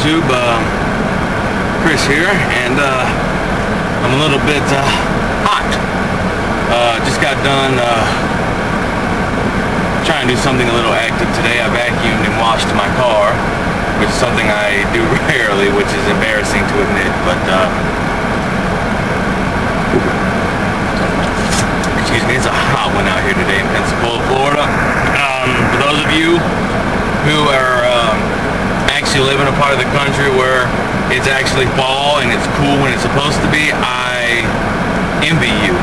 YouTube, Chris here, and I'm a little bit hot. Just got done trying to do something a little active today. I vacuumed and washed my car, which is something I do rarely, which is embarrassing to admit, but excuse me, it's a hot one out here today in Pensacola, Florida. For those of you who are actually live in a part of the country where it's actually fall and it's cool when it's supposed to be, I envy you,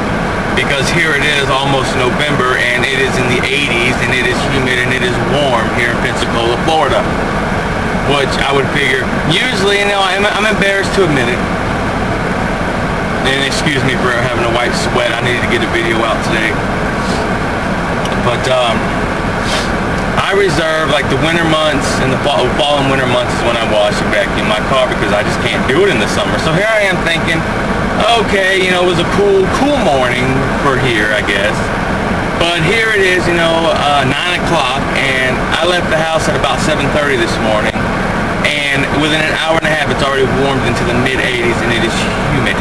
because here it is almost November and it is in the 80s and it is humid and it is warm here in Pensacola, Florida, which I would figure usually, you know, I'm embarrassed to admit it, and excuse me for having a white sweat. I needed to get a video out today, but I reserve like the winter months and the fall and winter months is when I wash and vacuum my car, because I just can't do it in the summer. So here I am thinking, okay, you know, it was a cool morning for here, I guess. But here it is, you know, 9 o'clock, and I left the house at about 7:30 this morning, and within an hour and a half it's already warmed into the mid-80s and it is humid.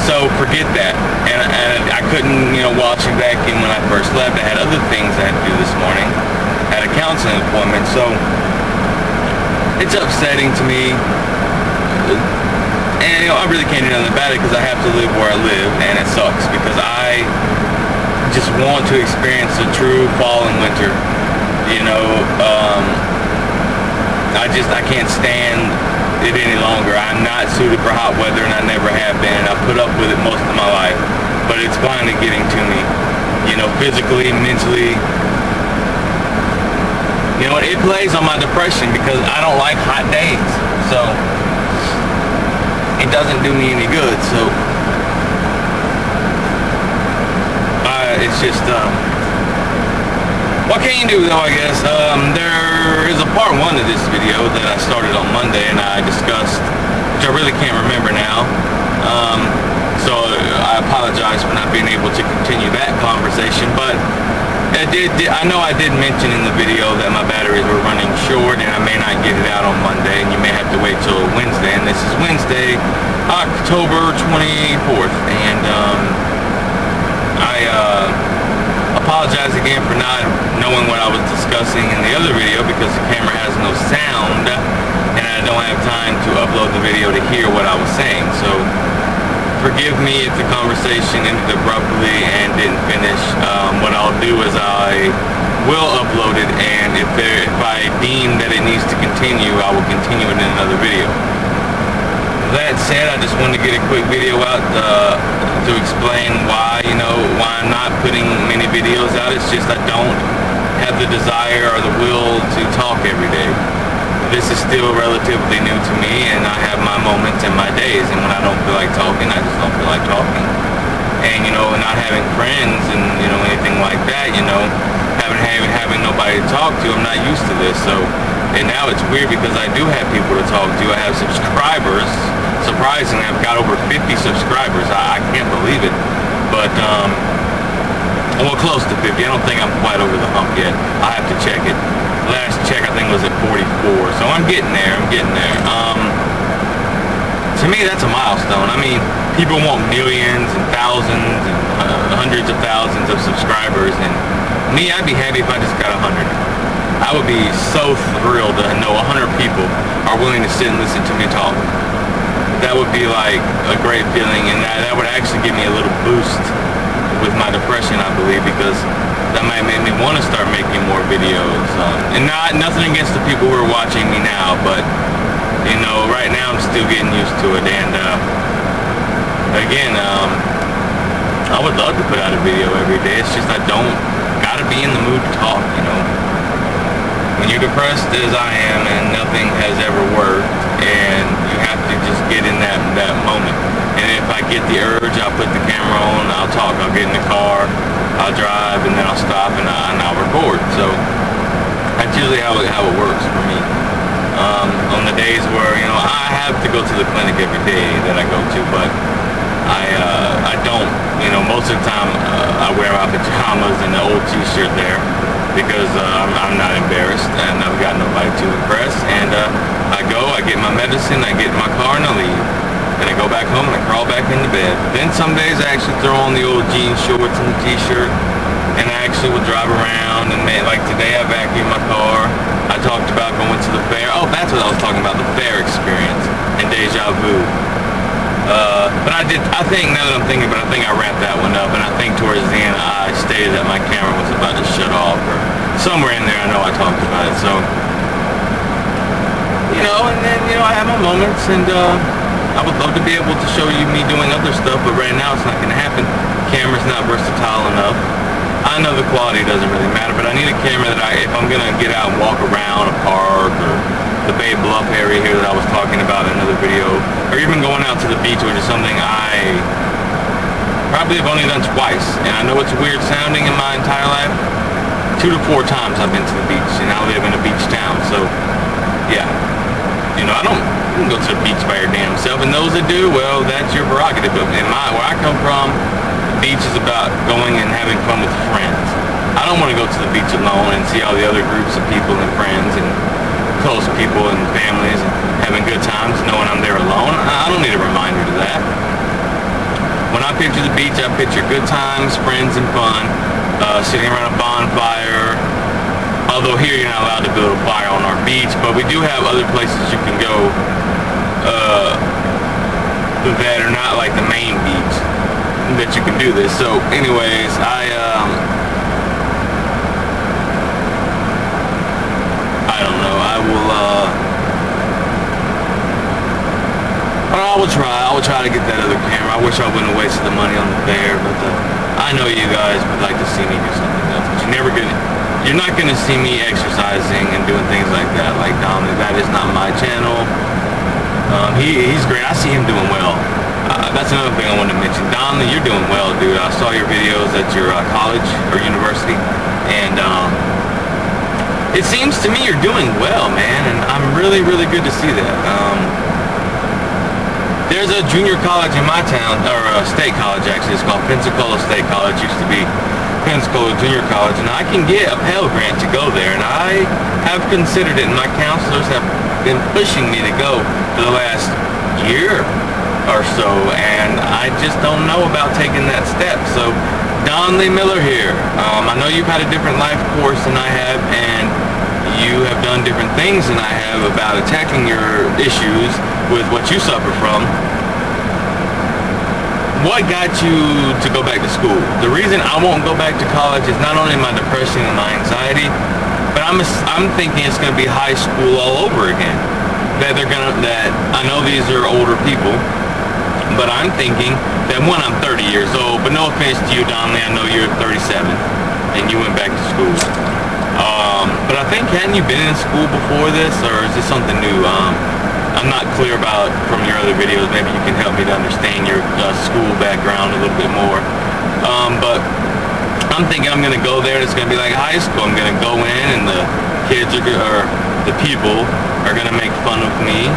So forget that. And I couldn't, you know, wash and vacuum when I first left. I had other things I had to do this morning. I had a counseling appointment, so it's upsetting to me. And you know, I really can't do nothing about it because I have to live where I live, and it sucks because I just want to experience a true fall and winter. You know, I can't stand it any longer. I'm not suited for hot weather, and I never have been. I put up with it most of my life, but it's finally getting to me, you know, physically, mentally. You know, it plays on my depression because I don't like hot days, so it doesn't do me any good. So it's just what can you do though, I guess. There is a part 1 of this video that I started on Monday and I discussed, which I really can't remember now. So I apologize for not being able to continue that conversation, but I know I did mention in the video that my batteries were running short and I may not get it out on Monday, and you may have to wait till Wednesday, and this is Wednesday, October 24th, and I apologize again for not knowing what I was discussing in the other video, because the camera has no sound and I don't have time to upload the video to hear what I was saying. So forgive me if the conversation ended abruptly and didn't finish. What I'll do is I will upload it, and if I deem that it needs to continue, I will continue it in another video. That said, I just wanted to get a quick video out to explain why, you know, why I'm not putting many videos out. It's just I don't have the desire or the will to talk every day. This is still relatively new to me, and I have my moments and my days, and when I don't feel like talking, I just don't feel like talking. And, you know, not having friends and, you know, anything like that, you know, having nobody to talk to, I'm not used to this. So, and now it's weird because I do have people to talk to. I have subscribers. Surprisingly, I've got over 50 subscribers. I can't believe it. But, well, close to 50. I don't think I'm quite over the hump yet. I have to check it. Last check I think was at 44. So I'm getting there. To me, that's a milestone. I mean, people want millions and thousands and hundreds of thousands of subscribers, and me, I'd be happy if I just got 100. I would be so thrilled to know 100 people are willing to sit and listen to me talk. That would be like a great feeling, and that would actually give me a little boost with my depression, I believe, because that might make me want to start making more videos. And nothing against the people who are watching me now, but you know, right now I'm still getting used to it. And again, I would love to put out a video every day. It's just I don't gotta be in the mood to talk, you know. When you're depressed as I am and nothing has ever worked, and you have to just get in that moment. And if I get the urge, I'll put the camera on, I'll talk, I'll get in the car, I'll drive, and then I'll stop and I'll record. So that's usually how it works for me. On the days where, you know, I have to go to the clinic every day that I go to, but I don't, you know, most of the time I wear my pajamas and the old t-shirt there because I'm not embarrassed and I've got nobody to impress, and I I go, I get my medicine, I get in my car, and I leave. Then I go back home and I crawl back into bed. Then some days I actually throw on the old jean shorts and the t-shirt, and I actually will drive around, and like today I vacuumed my car. I talked about going to the fair. Oh, that's what I was talking about, the fair experience and deja vu. But I think, now that I'm thinking about it, I think I wrapped that one up, and I think towards the end I stated that my camera was about to shut off, or somewhere in there I know I talked about it. So, and then, I have my moments, and I would love to be able to show you me doing other stuff, but right now it's not going to happen. Camera's not versatile enough. I know the quality doesn't really matter, but I need a camera that if I'm going to get out and walk around a park or the Bay Bluff area here that I was talking about in another video, or even going out to the beach, which is something I probably have only done twice, and I know it's weird sounding in my entire life. 2 to 4 times I've been to the beach, and I live in a beach town, so yeah. I don't go to the beach by your damn self, and those that do, well, that's your prerogative. But where I come from, the beach is about going and having fun with friends. I don't want to go to the beach alone and see all the other groups of people and friends and close people and families and having good times knowing I'm there alone. I don't need a reminder to that. When I picture the beach, I picture good times, friends, and fun, sitting around a bonfire. Although here you're not allowed to build a fire on our beach, but we do have other places you can go that are not like the main beach that you can do this. So anyways, I don't know. I will try to get that other camera. I wish I wouldn't have wasted the money on the fair, but I know you guys would like to see me do something else, but you're not gonna see me exercising and doing things like that, like Dominic. That is not my channel. He's great. I see him doing well. That's another thing I wanted to mention. Dominic, you're doing well, dude. I saw your videos at your college or university, and it seems to me you're doing well, man, and I'm really, really good to see that. There's a junior college in my town, or a state college actually. It's called Pensacola State College. Used to be Pensacola Junior College, and I can get a Pell Grant to go there, and I have considered it, and my counselors have been pushing me to go for the last year or so, and I just don't know about taking that step. So Don Lee Miller here. I know you've had a different life course than I have, and you have done different things than I have about attacking your issues with what you suffer from. What got you to go back to school? The reason I won't go back to college is not only my depression and my anxiety, but I'm thinking it's going to be high school all over again. That I know these are older people, but I'm thinking that when I'm 30 years old, but no offense to you, Donnelly, I know you're 37 and you went back to school. But I think, hadn't you been in school before this, or is this something new? I'm not clear about from your other videos. Maybe you can help me to understand your school background a little bit more. But I'm thinking I'm going to go there and it's going to be like high school. I'm going to go in and the kids or the people are going to make fun of me.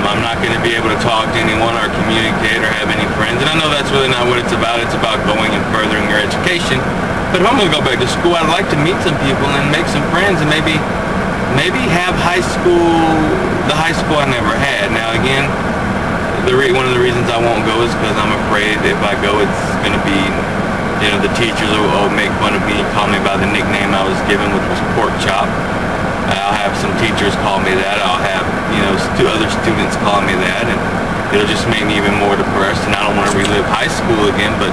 I'm not going to be able to talk to anyone or communicate or have any friends. And I know that's really not what it's about. It's about going and furthering your education. But if I'm going to go back to school, I'd like to meet some people and make some friends and maybe have the high school I never had. Now again, one of the reasons I won't go is because I'm afraid if I go, it's going to be, the teachers will make fun of me, call me by the nickname I was given, which was Pork Chop. I'll have some teachers call me that. I'll have, other students call me that, and it'll just make me even more depressed, and I don't want to relive high school again, but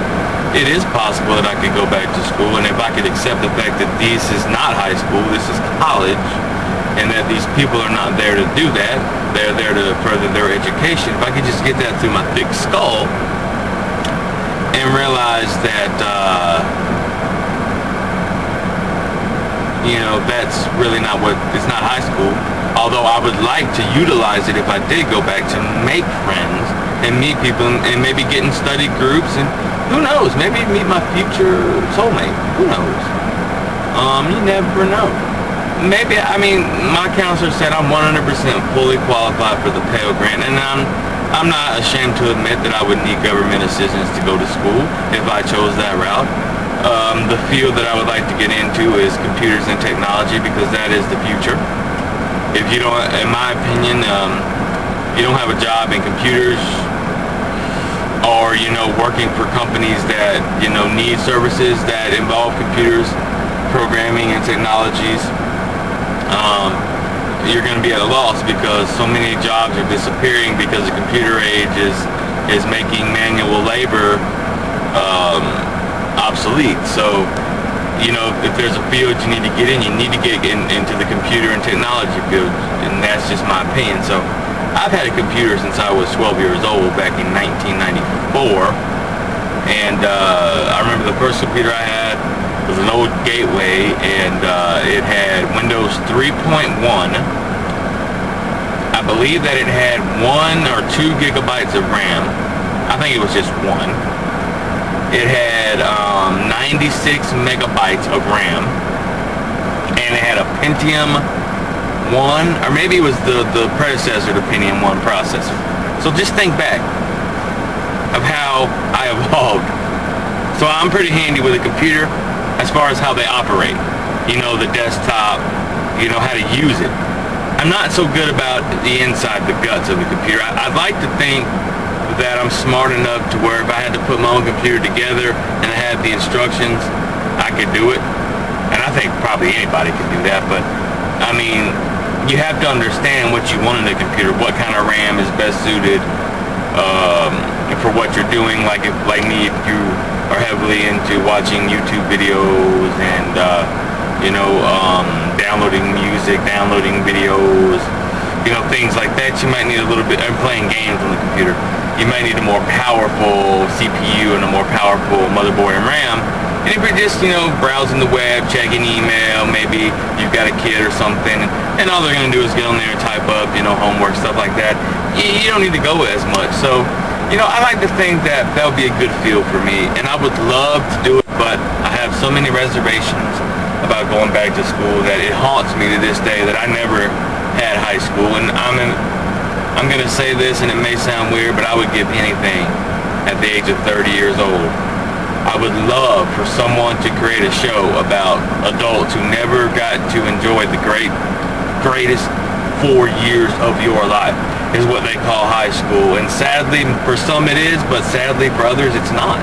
it is possible that I could go back to school, and if I could accept the fact that this is not high school, this is college, and that these people are not there to do that, they're there to further their education. If I could just get that through my thick skull and realize that that's really not it's not high school, although I would like to utilize it if I did go back to make friends and meet people and maybe get in study groups, and who knows, maybe meet my future soulmate. Who knows? You never know. Maybe, my counselor said I'm 100% fully qualified for the Pell Grant, and I'm not ashamed to admit that I would need government assistance to go to school if I chose that route. The field that I would like to get into is computers and technology, because that is the future. if you don't, in my opinion, you don't have a job in computers, or working for companies that need services that involve computers, programming and technologies, you're going to be at a loss, because so many jobs are disappearing because the computer age is making manual labor obsolete. So if there's a field you need to get in, you need to get into the computer and technology field, and that's just my opinion. So I've had a computer since I was 12 years old, back in 1994, and I remember the first computer I had was an old Gateway, and it had Windows 3.1. I believe that it had 1 or 2 gigabytes of RAM. I think it was just 1. It had 96 megabytes of RAM, and it had a Pentium 1, or maybe it was the predecessor to Pentium 1 processor. So just think back of how I evolved. So I'm pretty handy with a computer as far as how they operate. The desktop, how to use it. I'm not so good about the inside, the guts of the computer. I'd like to think that I'm smart enough to where if I had to put my own computer together and I had the instructions, I could do it. And I think probably anybody could do that, but I mean, you have to understand what you want in a computer, what kind of RAM is best suited for what you're doing. Like me, if you are heavily into watching YouTube videos and downloading music, downloading videos, things like that, you might need a little bit, and playing games on the computer, you might need a more powerful CPU and a more powerful motherboard and RAM. And if you're just, browsing the web, checking email, maybe you've got a kid or something, and all they're going to do is get on there and type up, homework, stuff like that, you don't need to go as much. So, I like to think that that would be a good field for me, and I would love to do it, but I have so many reservations about going back to school that it haunts me to this day that I never had high school. And I'm going to say this, and it may sound weird, but I would give anything at the age of 30 years old. I would love for someone to create a show about adults who never got to enjoy the greatest 4 years of your life, is what they call high school. And sadly, for some it is, but sadly for others it's not.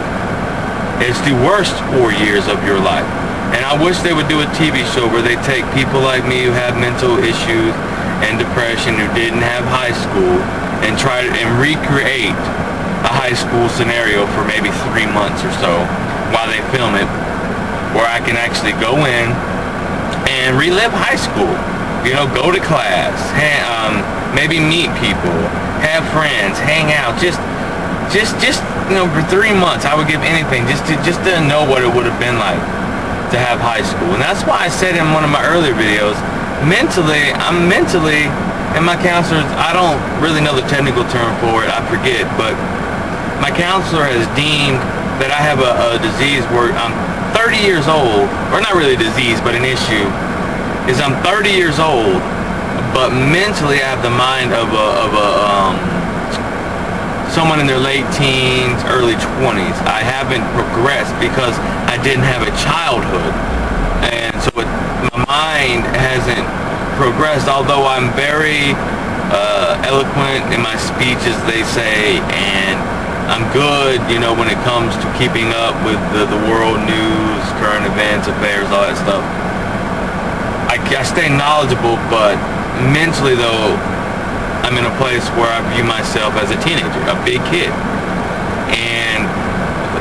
It's the worst 4 years of your life. And I wish they would do a TV show where they take people like me who have mental issues and depression, who didn't have high school, and try and recreate a high school scenario for maybe 3 months or so while they film it, where I can actually go in and relive high school. Go to class, maybe meet people, have friends, hang out, just for 3 months. I would give anything just to know what it would have been like to have high school. And that's why I said in one of my earlier videos, I'm mentally, and my counselors, I don't really know the technical term for it, I forget, but my counselor has deemed that I have a disease where I'm 30 years old, or not really a disease, but an issue, is I'm 30 years old, but mentally I have the mind of someone in their late teens, early 20s. I haven't progressed because I didn't have a childhood, and so my mind hasn't progressed, although I'm very eloquent in my speech, as they say, and I'm good, when it comes to keeping up with the world news, current events, affairs, all that stuff. I stay knowledgeable, but mentally though, I'm in a place where I view myself as a teenager, a big kid. And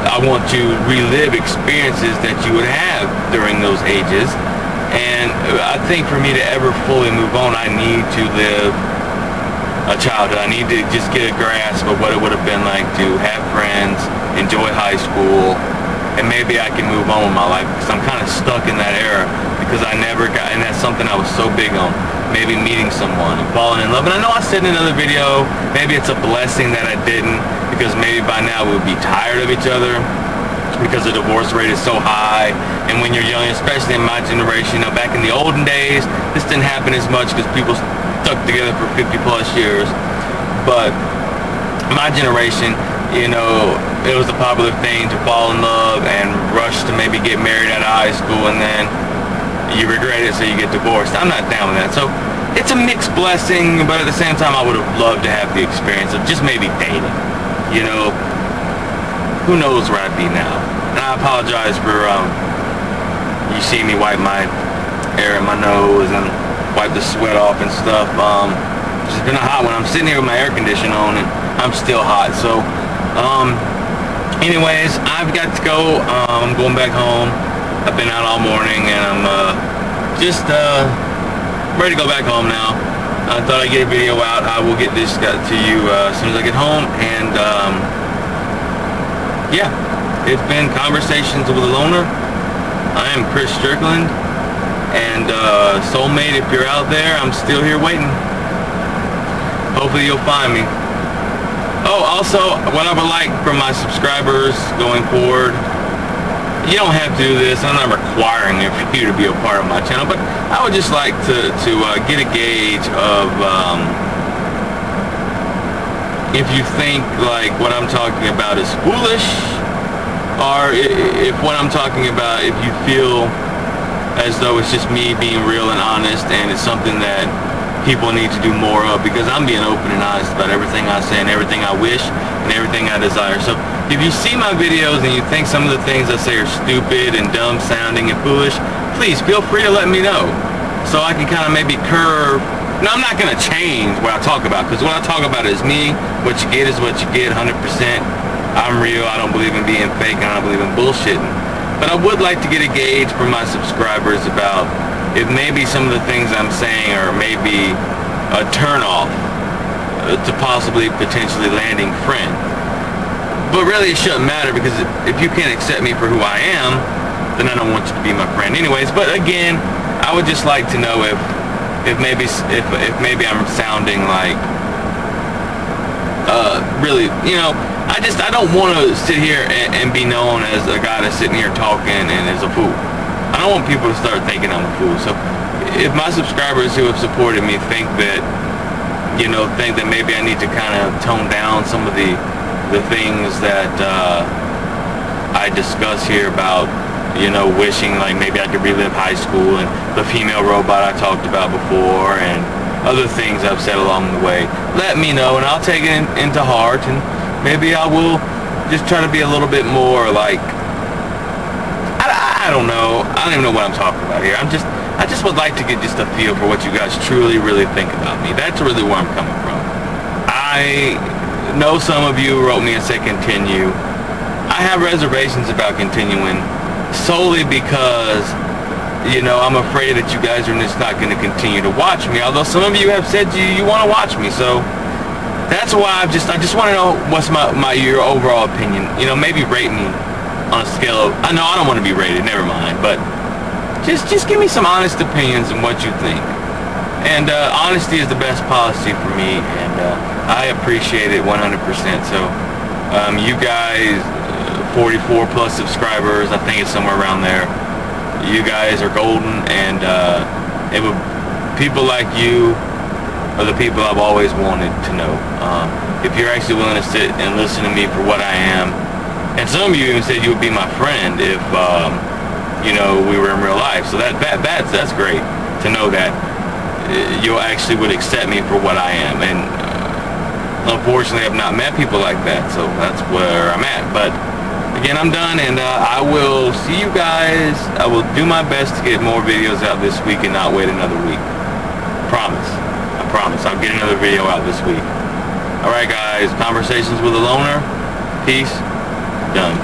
I want to relive experiences that you would have during those ages. And I think for me to ever fully move on, I need to live a childhood. I need to just get a grasp of what it would have been like to have friends, enjoy high school, and maybe I can move on with my life, because I'm kind of stuck in that era, because I never got, and that's something I was so big on, maybe meeting someone and falling in love. And I know I said in another video, maybe it's a blessing that I didn't, because maybe by now we would be tired of each other, because the divorce rate is so high. And when you're young, especially in my generation, back in the olden days, this didn't happen as much because people stuck together for 50 plus years. But my generation, it was a popular thing to fall in love and rush to maybe get married out of high school, and then you regret it, so you get divorced. I'm not down with that. So it's a mixed blessing, but at the same time I would have loved to have the experience of just maybe dating. You know, who knows where I'd be now. And I apologize for you see me wipe my air in my nose and wipe the sweat off and stuff. It's been a hot one. I'm sitting here with my air conditioner on and I'm still hot. So anyways, I've got to go. I'm going back home. I've been out all morning and I'm just ready to go back home now. I thought I'd get a video out. I will get this to you as soon as I get home. And yeah, it's been Conversations with a Loner. I am Chris Strickland, and soulmate, if you're out there, I'm still here waiting. Hopefully you'll find me. Oh, also, what I would like from my subscribers going forward, you don't have to do this. I'm not requiring you to be a part of my channel, but I would just like to get a gauge of if you think like what I'm talking about is foolish, or if what I'm talking about, if you feel as though it's just me being real and honest and it's something that people need to do more of, because I'm being open and honest about everything I say and everything I wish and everything I desire. So if you see my videos and you think some of the things I say are stupid and dumb sounding and foolish, please feel free to let me know so I can kind of maybe curve. Now, I'm not going to change what I talk about, because what I talk about is me. What you get is what you get, 100%. I'm real. I don't believe in being fake, and I don't believe in bullshitting. But I would like to get a gauge from my subscribers about if maybe some of the things I'm saying are maybe a turnoff to possibly potentially landing friend. But really it shouldn't matter, because if you can't accept me for who I am, then I don't want you to be my friend anyways. But again, I would just like to know if maybe I'm sounding like really, you know, I don't want to sit here and be known as a guy that's sitting here talking and is a fool. I don't want people to start thinking I'm a fool. So if my subscribers who have supported me think that, you know, maybe I need to kind of tone down some of the things that I discuss here about, you know, wishing like maybe I could relive high school and the female robot I talked about before and other things I've said along the way, let me know and I'll take it into heart, and maybe I will just try to be a little bit more like, I don't know. I don't even know what I'm talking about here. I just would like to get just a feel for what you guys truly, really think about me. That's really where I'm coming from. I know some of you wrote me and said continue. I have reservations about continuing solely because, you know, I'm afraid that you guys are just not going to continue to watch me. Although some of you have said you want to watch me, so that's why I just want to know what's your overall opinion. You know, maybe rate me on a scale of, I know I don't want to be rated, never mind, but just give me some honest opinions on what you think. And honesty is the best policy for me, and I appreciate it 100%. So you guys, 44 plus subscribers, I think it's somewhere around there, you guys are golden, and people like you are the people I've always wanted to know. If you're actually willing to sit and listen to me for what I am, and some of you even said you would be my friend if, you know, we were in real life. So that's great to know that you actually would accept me for what I am. And unfortunately, I've not met people like that, so that's where I'm at. But again, I'm done, and I will see you guys. I will do my best to get more videos out this week and not wait another week. Promise. I promise. I'll get another video out this week. Alright guys, Conversations with a Loner. Peace. Done.